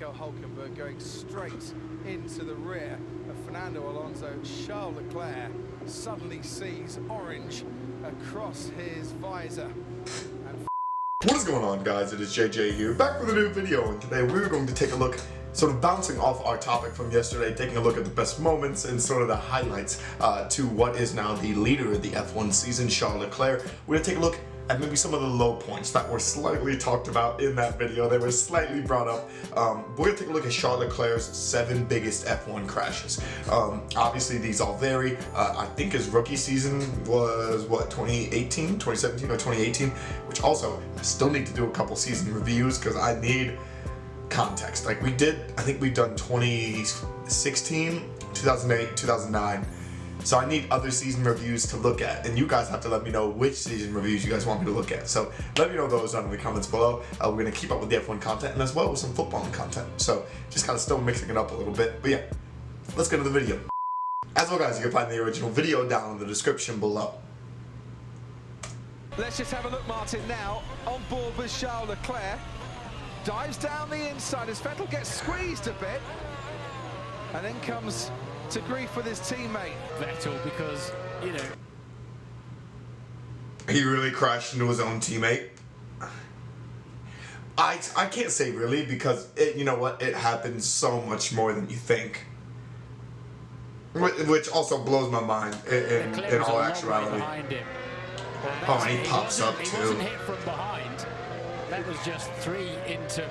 Nico Hülkenberg going straight into the rear of Fernando Alonso. Charles Leclerc suddenly sees orange across his visor. What is going on, guys? It is JJ here, back with a new video, and today we're going to take a look, sort of bouncing off our topic from yesterday, taking a look at the best moments and sort of the highlights to what is now the leader of the F1 season, Charles Leclerc. We're going to take a look at maybe some of the low points that were slightly talked about in that video. They were slightly brought up. We're going to take a look at Charles Leclerc's 7 biggest F1 crashes. Obviously, these all vary. I think his rookie season was, what, 2017 or 2018? Which also, I still need to do a couple season reviews because I need context. Like we did, I think we've done 2016, 2008, 2009. So I need other season reviews to look at, and you guys have to let me know which season reviews you guys want me to look at. So let me know those down in the comments below. We're going to keep up with the F1 content and as well with some football content. So just kind of still mixing it up a little bit. But yeah, let's get into the video. As well, guys, you can find the original video down in the description below. Let's just have a look, Martin, now on board with Charles Leclerc. Dives down the inside as Vettel gets squeezed a bit, and then comes to grief with his teammate Vettel, because, you know, he really crashed into his own teammate. I can't say really, because you know what, it happens so much more than you think, which also blows my mind in all actuality. Oh, and he pops up too. He wasn't hit from behind. That was just three into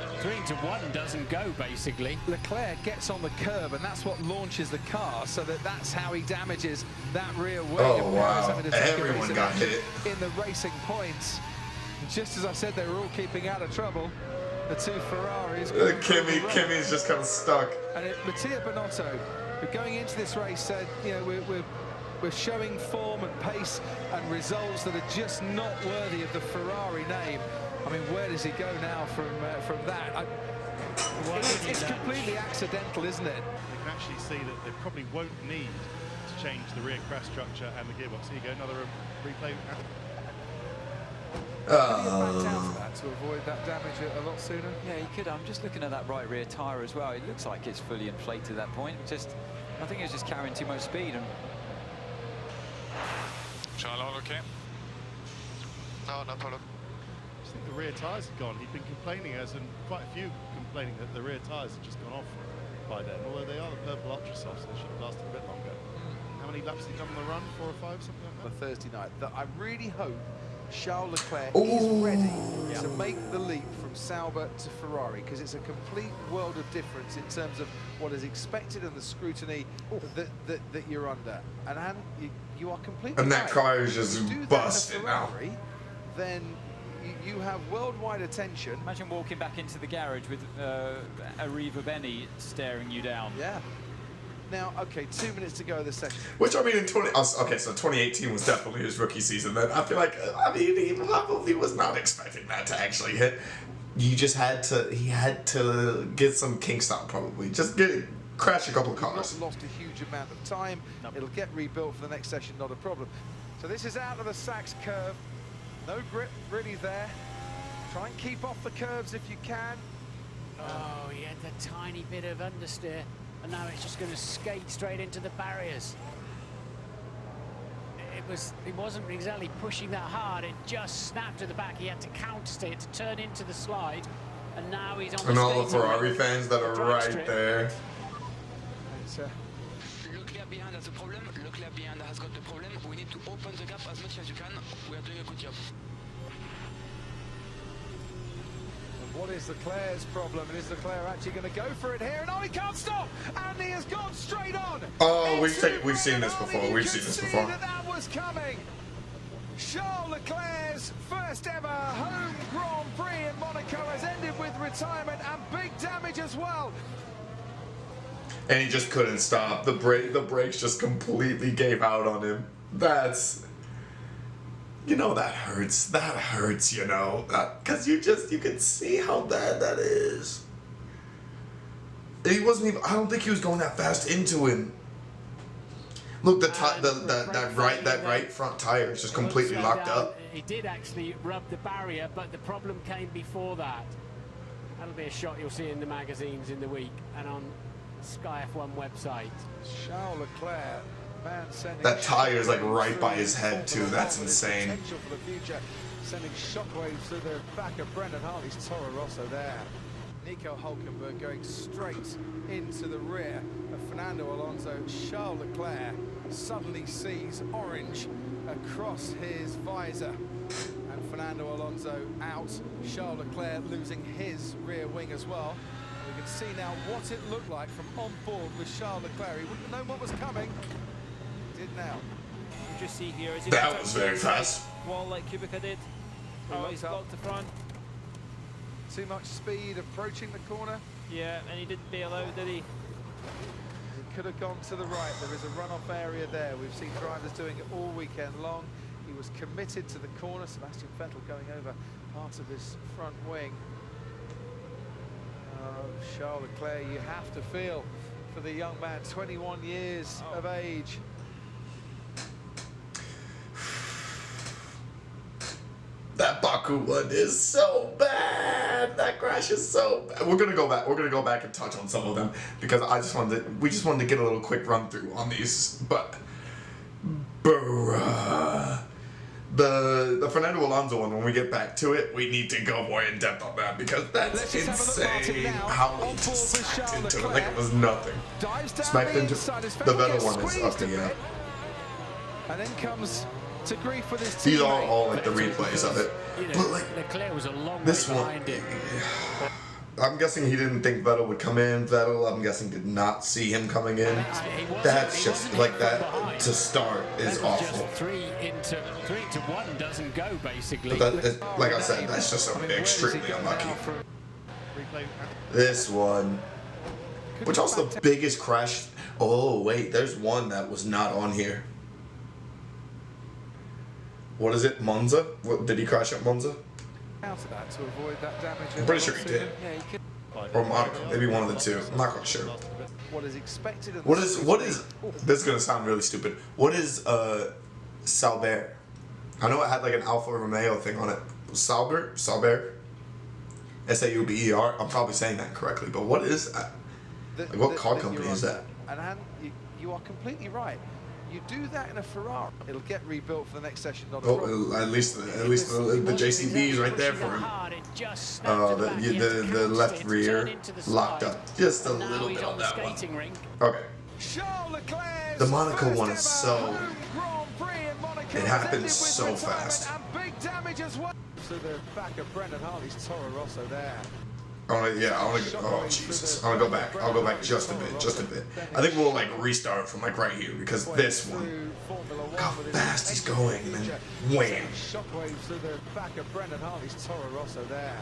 one, doesn't go basically. Leclerc gets on the curb, and that's what launches the car, so that's how he damages that rear wing. Oh wow! Everyone got hit in the racing points. Just as I said, they were all keeping out of trouble. The two Ferraris. Kimi's just kind of stuck. And Mattia Binotto, going into this race, said, you know, we're showing form and pace and results that are just not worthy of the Ferrari name. I mean, where does he go now from that? It's completely accidental, isn't it? You can actually see that they probably won't need to change the rear crash structure and the gearbox. Here you go, another replay. Could he have backed out for that to avoid that damage a lot sooner? Yeah, he could. I'm just looking at that right rear tyre as well. It looks like it's fully inflated at that point. I think it was just carrying too much speed. And Charles, okay? No, no problem. I think the rear tyres have gone. He'd been complaining, and quite a few complaining that the rear tyres had just gone off by then. Although they are the purple ultra soft, so they should have lasted a bit longer. How many laps did he done on the run? 4 or 5, something like that? On a Thursday night. I really hope Charles Leclerc is ready to make the leap from Sauber to Ferrari, because it's a complete world of difference in terms of what is expected and the scrutiny that you're under. And you are completely And that right. car is just busted now. Then you have worldwide attention. imagine walking back into the garage with Arriva Benny staring you down. Yeah. Now, okay, 2 minutes to go of the session. Which, I mean, in 2018 was definitely his rookie season. Then I feel like, he probably was not expecting that to actually hit. He had to get some kinks out, probably. Just crash a couple of cars. Not lost a huge amount of time. Nope. It'll get rebuilt for the next session, not a problem. So this is out of the Sachs curve. No grip really there. Try and keep off the curves if you can. Oh, he had a tiny bit of understeer, and now it's just going to skate straight into the barriers. He wasn't exactly pushing that hard. It just snapped to the back. He had to countersteer to turn into the slide, and now he's on. And all the Ferrari fans that are right there. Leclerc behind has a problem. Leclerc behind has got the problem. We need to open the gap as much as you can. We are doing a good job. And what is Leclerc's problem? And is Leclerc actually going to go for it here? And oh, he can't stop! And he has gone straight on! Oh, we've seen this before. We've seen this before. That was coming. Charles Leclerc's first ever home Grand Prix in Monaco has ended with retirement and big damage as well. And he just couldn't stop. The brakes just completely gave out on him. That's, you know, that hurts. That hurts, you know, because you can see how bad that is. He wasn't even. I don't think he was going that fast into him. Look, that right front tire is just completely locked up. He did actually rub the barrier, but the problem came before that. That'll be a shot you'll see in the magazines in the week and on Sky F1 website. Charles Leclerc, man, sending That tire is like right through by his head too. Formula That's One with insane. potential for the future, sending shockwaves through the back of Brendan Hartley's Toro Rosso there. Nico Hülkenberg going straight into the rear of Fernando Alonso. Charles Leclerc suddenly sees orange across his visor. And Fernando Alonso out. Charles Leclerc losing his rear wing as well. We can see now what it looked like from on board with Charles Leclerc. He wouldn't know what was coming. Did now. You just see here as he That was very fast. wall like Kubica did. Oh, he's blocked the front. Too much speed approaching the corner. Yeah, and he didn't bail out, did he? He could have gone to the right. There is a runoff area there. We've seen drivers doing it all weekend long. He was committed to the corner. Sebastian Vettel going over part of his front wing. Charles Leclerc, you have to feel for the young man, 21 years of age. That Baku one is so bad. That crash is so bad. We're gonna go back. We're gonna go back and touch on some of them because we just wanted to get a little quick run through on these. But the Fernando Alonso one, when we get back to it, we need to go more in depth on that because that's insane how he just smacked into it like it was nothing. Smacked into the Vettel one is up yeah. And then comes to grief with his These teammate. are all like the replays of it. You know, But like Leclerc was a long this way one, behind him. I'm guessing he didn't think Vettel would come in. Vettel, I'm guessing, did not see him coming in. That's just like that to start is awful. Just three into one doesn't go basically. But that, like I said, that's just extremely unlucky. Replay. This one, which also the biggest crash. Oh wait, there's one that was not on here. What is it, Monza? What, did he crash at Monza? Out of that to avoid that damage. I'm pretty sure he did. Yeah, he could. Or Monaco, maybe one of the two. I'm not quite sure. What is expected of What is this is gonna sound really stupid. What is Sauber? I know it had like an Alfa Romeo thing on it. Sauber? S-A-U-B-E-R. I'm probably saying that correctly, but what is that? Like what car company is that? And you are completely right. You do that in a Ferrari, it'll get rebuilt for the next session, not a problem. Well, at least the JCB is right there for him. The left rear locked up just a little bit on that one. Okay. The Monaco one is so. It happens so fast. So the back of Brendan Hartley's Toro Rosso there. Oh Jesus! I'll go back just a bit. I think we'll like restart from like right here because this one, look how fast he's going, and then wham! Shockwaves through the back of Brendan Hartley's Toro Rosso there.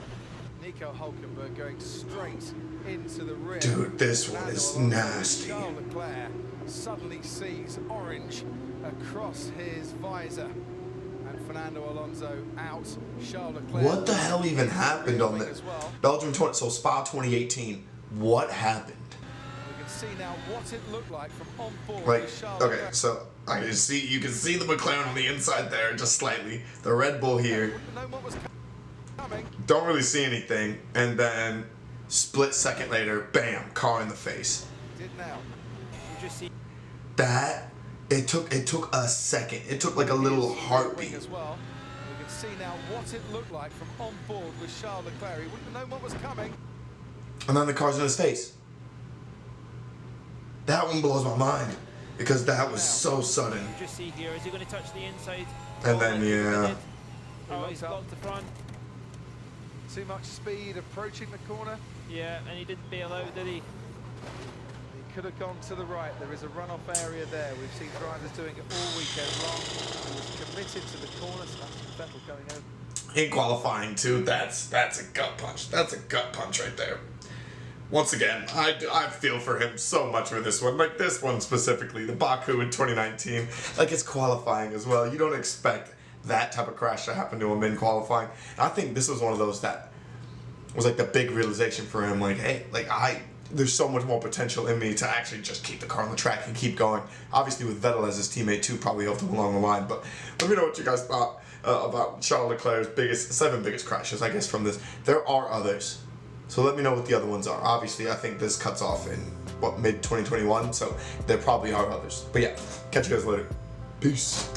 Nico Hülkenberg going straight into the rear. Dude, this one is nasty. Charles Leclerc suddenly sees orange across his visor. Fernando Alonso out. Charles Leclerc. What the hell even happened on the Belgium 20? So Spa 2018. What happened? We can see now what it looked like from on board. Like, with Charles okay, Leclerc. so you can see the McLaren on the inside there, just slightly. The Red Bull here. Wouldn't know what was coming. Don't really see anything, and then split second later, bam, car in the face. Did now. You just see That. It took a second. It took like a little heartbeat. As well. We can see now what it looked like from on board with Charles Leclerc. He wouldn't know what was coming. And then the car's in his face. That one blows my mind because that was so sudden. you just see here is he going to touch the inside? And wall then, like Kubica yeah. did? Oh, he's blocked the front. Too much speed approaching the corner. Yeah, and he didn't bail out, did he? He could have gone to the right. There is a runoff area there. We've seen drivers doing it all weekend long. He was committed to the corner. Sebastian Vettel going over. In qualifying too, that's a gut punch. That's a gut punch right there. Once again, I feel for him so much for this one. Like this one specifically, the Baku in 2019. Like it's qualifying as well. You don't expect that type of crash to happen to him in qualifying. And I think this was one of those that was like the big realization for him. Like, hey, there's so much more potential in me to actually just keep the car on the track and keep going. Obviously with Vettel as his teammate too probably helped him along the line, but let me know what you guys thought about Charles Leclerc's seven biggest crashes, I guess, from this. There are others. So let me know what the other ones are. Obviously, I think this cuts off in, what, mid-2021, so there probably are others. But yeah, catch you guys later. Peace.